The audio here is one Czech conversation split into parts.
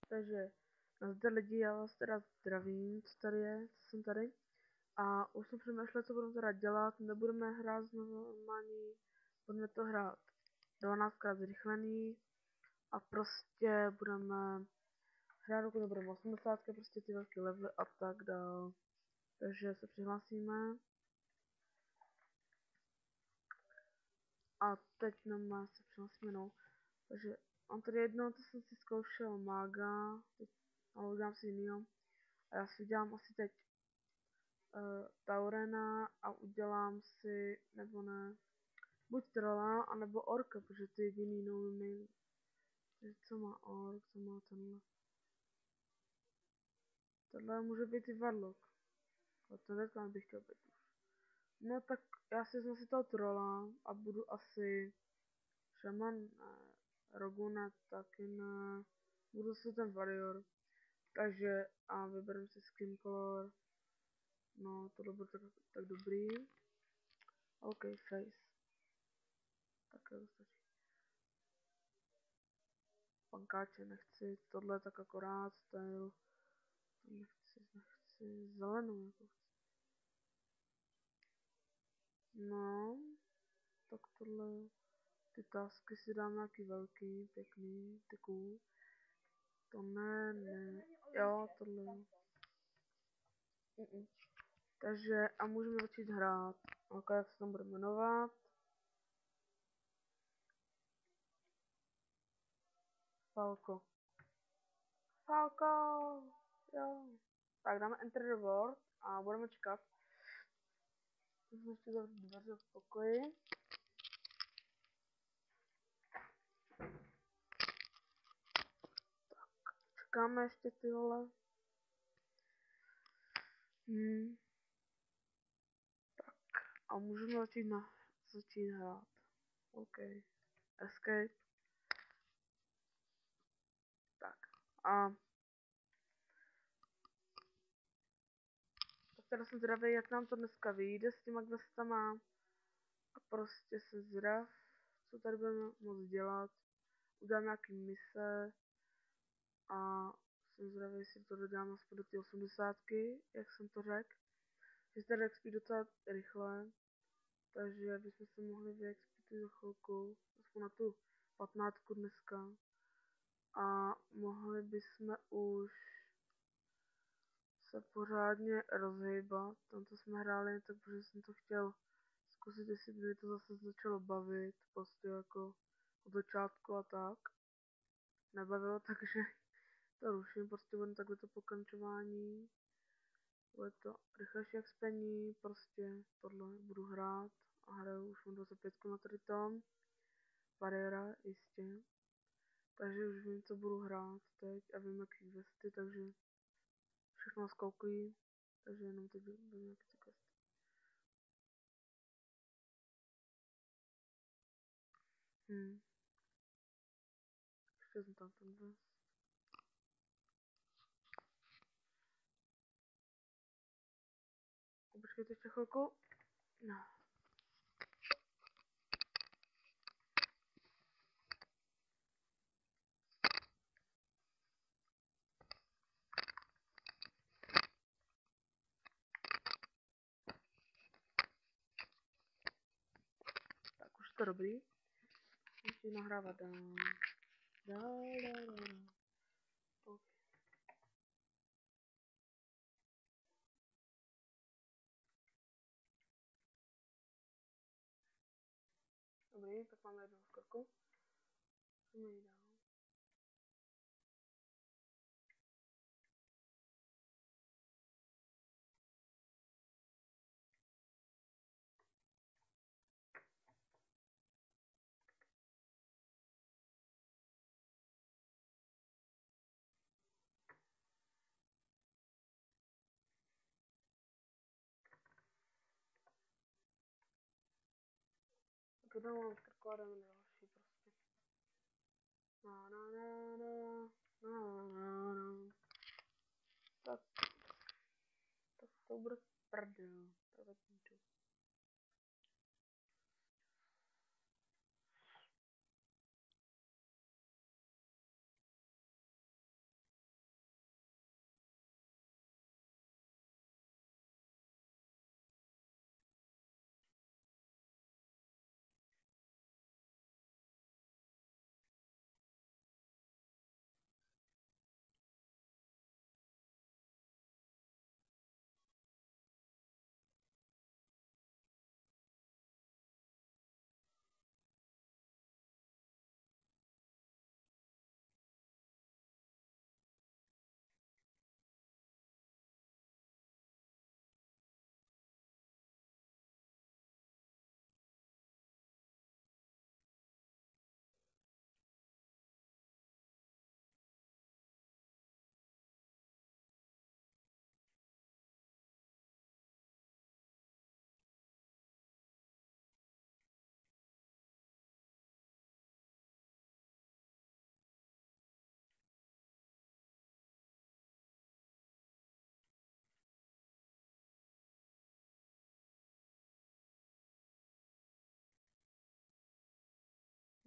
Takže nazdar lidi, já vás teda zdravím, co tady je, co jsem tady. A už jsem přemýšlel, co budeme teda dělat, nebudeme hrát znovu normální, budeme to hrát 12krát zrychlený a prostě budeme hrát, dokud to budeme 80, prostě ty velké levely a tak dál. Takže se přihlásíme. A teď nám se přihlásíme, no. Takže on tady jednou, to jsem si zkoušel mága, teď, ale udělám si jinýho. A já si udělám asi teď Taurena a udělám si, nebo ne, buď trola, anebo orka, protože ty jediný neumím. Takže co má ork, co má tenhle. Tohle může být i varlock. A tenhle bych chtěl být už. No tak já si vezmu si toho trola a budu asi šaman, ne, rogu ne, taky ne. Budu si ten warrior. Takže a vybereme si skin color. No, tohle bude tak dobrý. OK, face. Tak jo, stačí. Pankáče nechci, tohle tak akorát, style. To nechci zelenou jako chci. No, tak tohle, ty tasky si dám nějaký velký, pěkný, ty cool. To ne, jo, tohle. Takže a můžeme začít hrát. Ok, jak se tam bude jmenovat? Falco. Falco! Jo. Tak dáme Enter the World a budeme čekat. Musím ještě zavřít dveře v pokoji. Čekáme ještě ty vole. Tak a můžeme začít hrát. OK. Escape. Tak. A tak teda jsem zvědavý, jak nám to dneska vyjde s těma questama. A prostě se zvědav, co tady budeme moct dělat. Udělám nějaký mise. A jsem zvědavý, jestli to dodělám aspoň do ty 80, jak jsem to řekl. Že se tady expí docela rychle. Takže bychom se mohli vyexpítit za chvilku. Aspoň na tu 15 dneska. A mohli bychom už se pořádně rozhýbat. Tam to jsme hráli, tak protože jsem to chtěl zkusit, jestli by mi to zase začalo bavit, prostě jako od začátku a tak. Nebavilo, takže to ruším, prostě bude takhle to pokračování. Bude to rychlejší jak spení, prostě tohle budu hrát a hraju už mám 25 na tady tom. Bariéra, jistě. Takže už vím, co budu hrát teď a vím, jaký vesty, takže všechno zkoukují. Takže jenom teď vím, jaký ty questy. Ještě jsem tam ten vest. Počkejte ještě chvilku. No. Tak už je to dobrý. Musím nahrávat dál. Dál. Ok. Dobrý, tak máme jednu skorku. Jdeme jí dál. Tak jednou mám skorku a jdeme na další prostě. Na. Tak to bude prdel. Prozatím.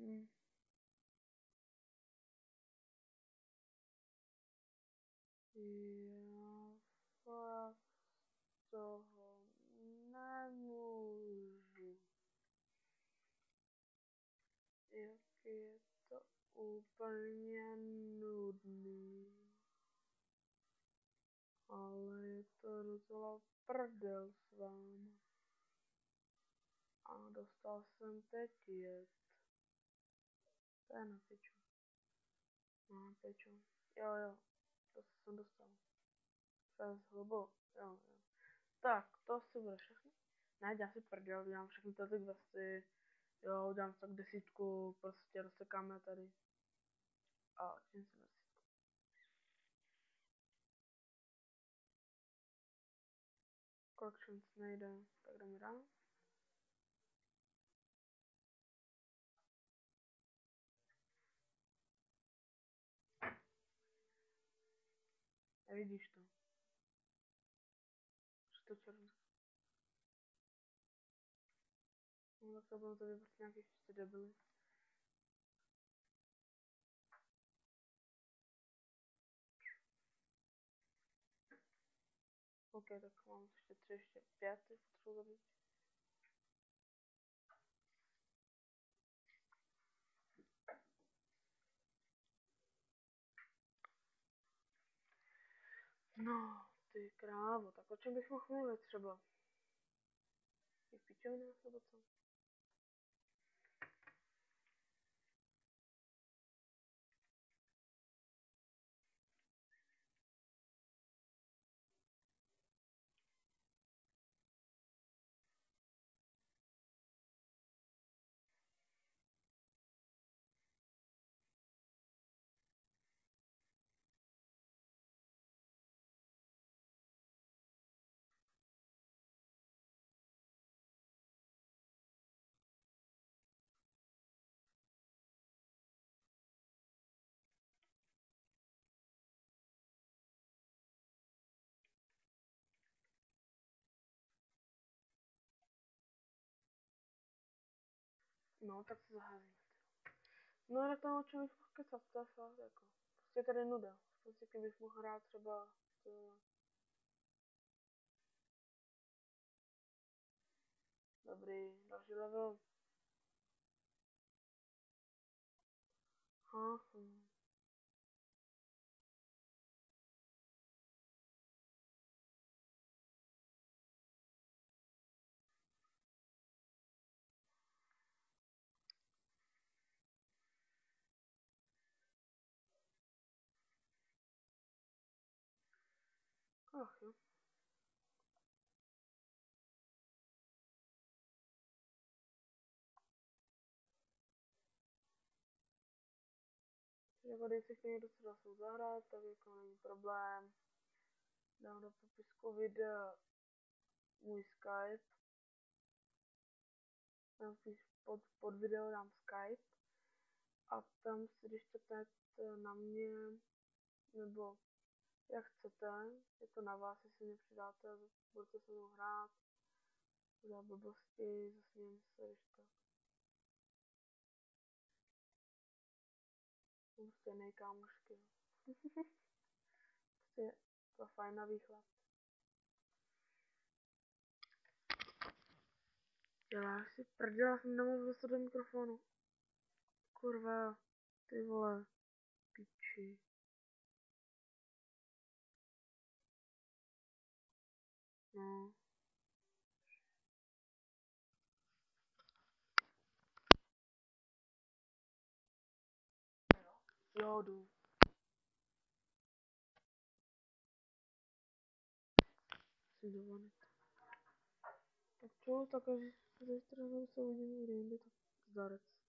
Hm. Já fakt toho nemůžu. Jak je to úplně nudný. Ale je to docela prdel s váma. A dostal jsem teď jet. To je na piču. Na piču. Jo, to jsem dostal. Přes hubu. Jo. Tak, to asi bude všechno. Ne, dělám si prdel, dělám všechny ty questy. Jo, udělám tak 10, prostě rozsekáme tady. A čím si 10. Collections nejde, tak jdeme dál. Nevidíš to. Že to černé. No tak to budeme to vybrat nějaký čistě debily. OK, tak mám ještě 3, ještě 5, potřebuji zabít. No, ty krávo, tak o čem bych mohl mluvit třeba? Ty pičovinách nebo co? No, tak se zaházíme. No, tak tam o čem bych mohl kecat, to je fakt, jako. Prostě tady nuda. Prostě kdybych mohl hrát třeba, to... Dobrý, další level. Hm. Ach jo. Jako když si chce někdo třeba svou zahrát, tak jako není problém. Dám do popisku videa můj Skype. Tam pod video dám Skype. A tam si když četnete na mě, nebo jak chcete, je to na vás, jestli mě přidáte a budete se mnou hrát. Udělat blbosti, zasmějeme se, když tak. Prostě nejkámošky. Prostě to fajn na výchlad. Děláš si prdela, jsem nemluvil se do mikrofonu. Kurva, ty vole, piči. No. Jo, jdu. Musím dovolit. Tak čo, tak až zítra se uvidíme někde jinde, tak zdarec.